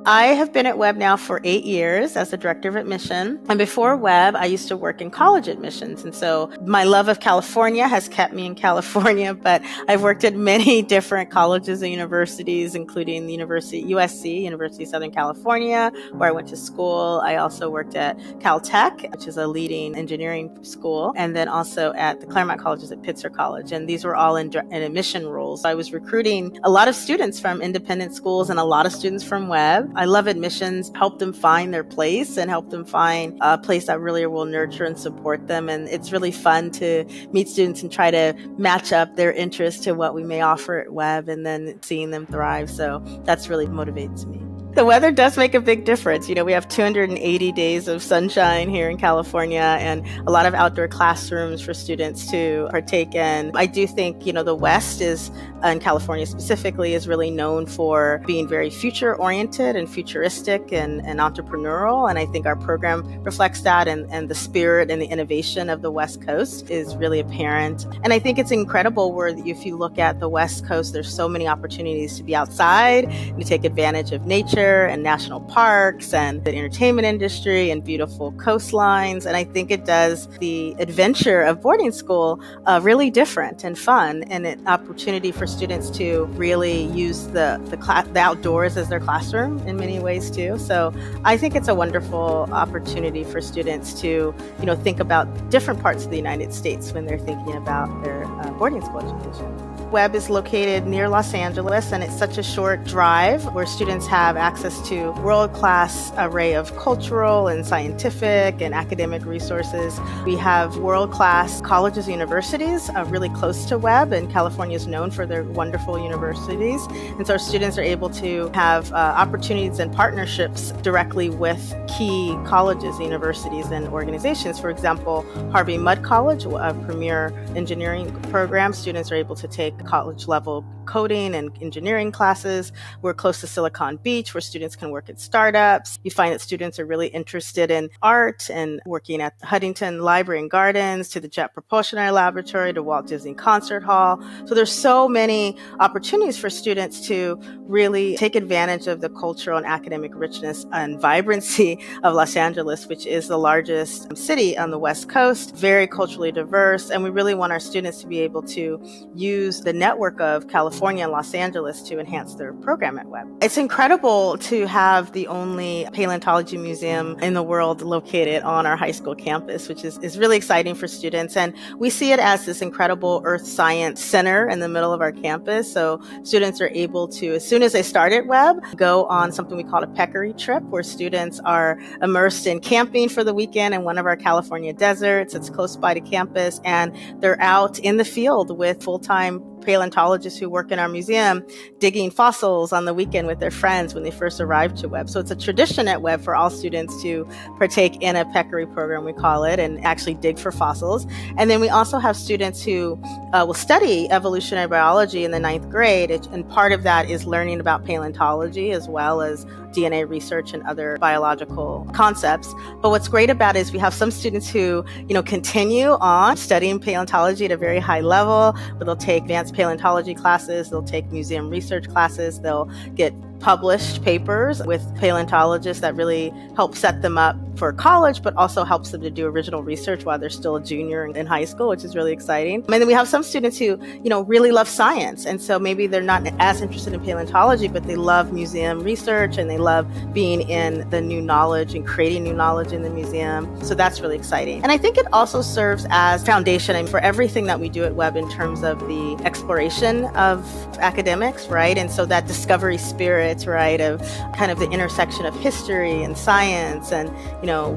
I have been at Webb now for 8 years as the director of admission. And before Webb, I used to work in college admissions. And so my love of California has kept me in California, but I've worked at many different colleges and universities, including the USC, University of Southern California, where I went to school. I also worked at Caltech, which is a leading engineering school, and then also at the Claremont Colleges at Pitzer College. And these were all in admission roles. I was recruiting a lot of students from independent schools and a lot of students from Webb. I love admissions, help them find their place and help them find a place that really will nurture and support them. And it's really fun to meet students and try to match up their interests to what we may offer at Webb and then seeing them thrive. So that's really motivates me. The weather does make a big difference. We have 280 days of sunshine here in California and a lot of outdoor classrooms for students to partake in. I do think, the West and California specifically, is really known for being very future-oriented and futuristic and entrepreneurial. And I think our program reflects that, and the spirit and the innovation of the West Coast is really apparent. And I think it's incredible where if you look at the West Coast, there's so many opportunities to be outside and to take advantage of nature and national parks and the entertainment industry and beautiful coastlines. And I think it does the adventure of boarding school really different and fun, and an opportunity for students to really use the outdoors as their classroom in many ways too. So I think it's a wonderful opportunity for students to, think about different parts of the United States when they're thinking about their boarding school education. Webb is located near Los Angeles, and it's such a short drive where students have access to world-class array of cultural and scientific and academic resources. We have world-class colleges and universities really close to Webb, and California is known for their wonderful universities. And so our students are able to have opportunities and partnerships directly with key colleges, universities, and organizations. For example, Harvey Mudd College, a premier engineering program, students are able to take college-level coding and engineering classes. We're close to Silicon Beach, where students can work at startups. You find that students are really interested in art and working at the Huntington Library and Gardens, to the Jet Propulsion Laboratory, to Walt Disney Concert Hall. So there's so many opportunities for students to really take advantage of the cultural and academic richness and vibrancy of Los Angeles, which is the largest city on the West Coast, very culturally diverse. And we really want our students to be able to use the network of California and Los Angeles to enhance their program at Webb. It's incredible to have the only paleontology museum in the world located on our high school campus, which is really exciting for students. And we see it as this incredible earth science center in the middle of our campus. So students are able to, as soon as they start at Webb, go on something we call a peccary trip, where students are immersed in camping for the weekend in one of our California deserts. It's close by to campus, and they're out in the field with full-time paleontologists who work in our museum digging fossils on the weekend with their friends when they first arrived to Webb. So it's a tradition at Webb for all students to partake in a peccary program, we call it, and actually dig for fossils. And then we also have students who will study evolutionary biology in the 9th grade, and part of that is learning about paleontology as well as DNA research and other biological concepts. But what's great about it is we have some students who, continue on studying paleontology at a very high level, but they'll take advanced paleontology classes, they'll take museum research classes, they'll get published papers with paleontologists that really help set them up for college, but also helps them to do original research while they're still a junior in high school, which is really exciting. And then we have some students who, really love science. And so maybe they're not as interested in paleontology, but they love museum research and they love being in the new knowledge and creating new knowledge in the museum. So that's really exciting. And I think it also serves as foundation for everything that we do at Webb in terms of the exploration of academics, right? And so that discovery spirit, right, of kind of the intersection of history and science. And,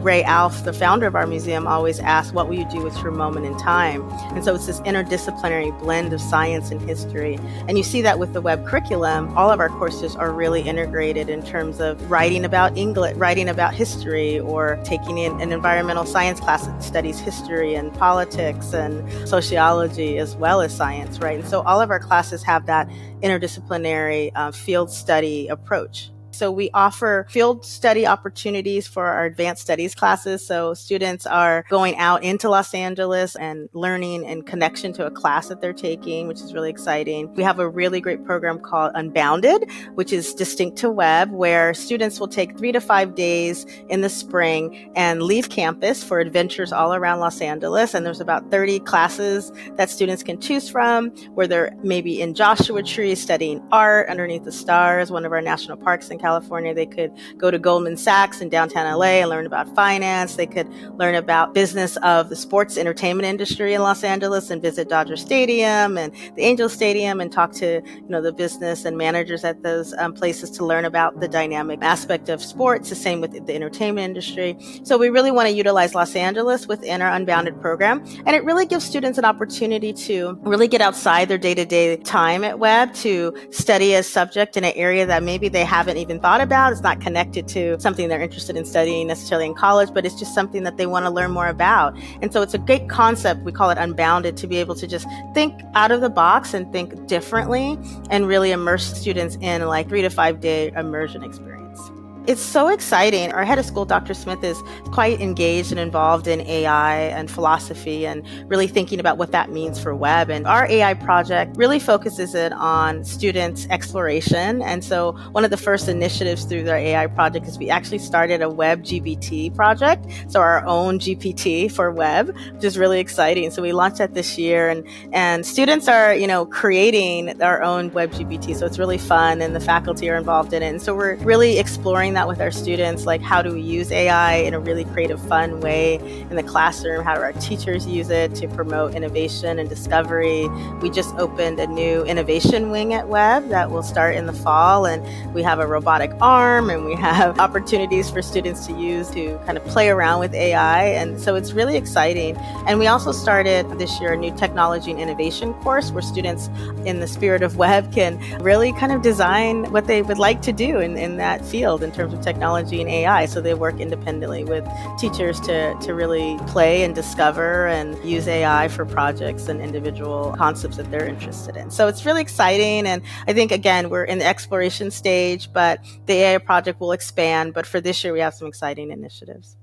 Ray Alf, the founder of our museum, always asks, what will you do with your moment in time? And so it's this interdisciplinary blend of science and history. And you see that with the Webb curriculum. All of our courses are really integrated in terms of writing about English, writing about history, or taking in an environmental science class that studies history and politics and sociology as well as science, right? And so all of our classes have that interdisciplinary field study approach. So we offer field study opportunities for our advanced studies classes. So students are going out into Los Angeles and learning in connection to a class that they're taking, which is really exciting. We have a really great program called Unbounded, which is distinct to Webb, where students will take 3 to 5 days in the spring and leave campus for adventures all around Los Angeles. And there's about 30 classes that students can choose from, where they're maybe in Joshua Tree studying art underneath the stars, one of our national parks in California. They could go to Goldman Sachs in downtown LA and learn about finance. They could learn about business of the sports entertainment industry in Los Angeles and visit Dodger Stadium and the Angel Stadium and talk to, the business and managers at those places to learn about the dynamic aspect of sports. The same with the entertainment industry. So we really want to utilize Los Angeles within our Unbounded program. And it really gives students an opportunity to really get outside their day-to-day time at Webb to study a subject in an area that maybe they haven't even thought about. It's not connected to something they're interested in studying necessarily in college, but it's just something that they want to learn more about. And so it's a great concept. We call it Unbounded, to be able to just think out of the box and think differently and really immerse students in like 3 to 5 day immersion experience. It's so exciting. Our head of school, Dr. Smith, is quite engaged and involved in AI and philosophy and really thinking about what that means for Webb. And our AI project really focuses it on students' exploration. And so one of the first initiatives through our AI project is we actually started a Webb GPT project. So our own GPT for Webb, which is really exciting. So we launched that this year and students are, creating our own Webb GPT. So it's really fun and the faculty are involved in it. And so we're really exploring that with our students, like how do we use AI in a really creative, fun way in the classroom? How do our teachers use it to promote innovation and discovery? We just opened a new innovation wing at Webb that will start in the fall, and we have a robotic arm and we have opportunities for students to use to kind of play around with AI. And so it's really exciting. And we also started this year a new technology and innovation course where students, in the spirit of Webb, can really kind of design what they would like to do in that field in terms of technology and AI. So they work independently with teachers to really play and discover and use AI for projects and individual concepts that they're interested in. So it's really exciting. And I think, again, we're in the exploration stage, but the AI project will expand. But for this year, we have some exciting initiatives.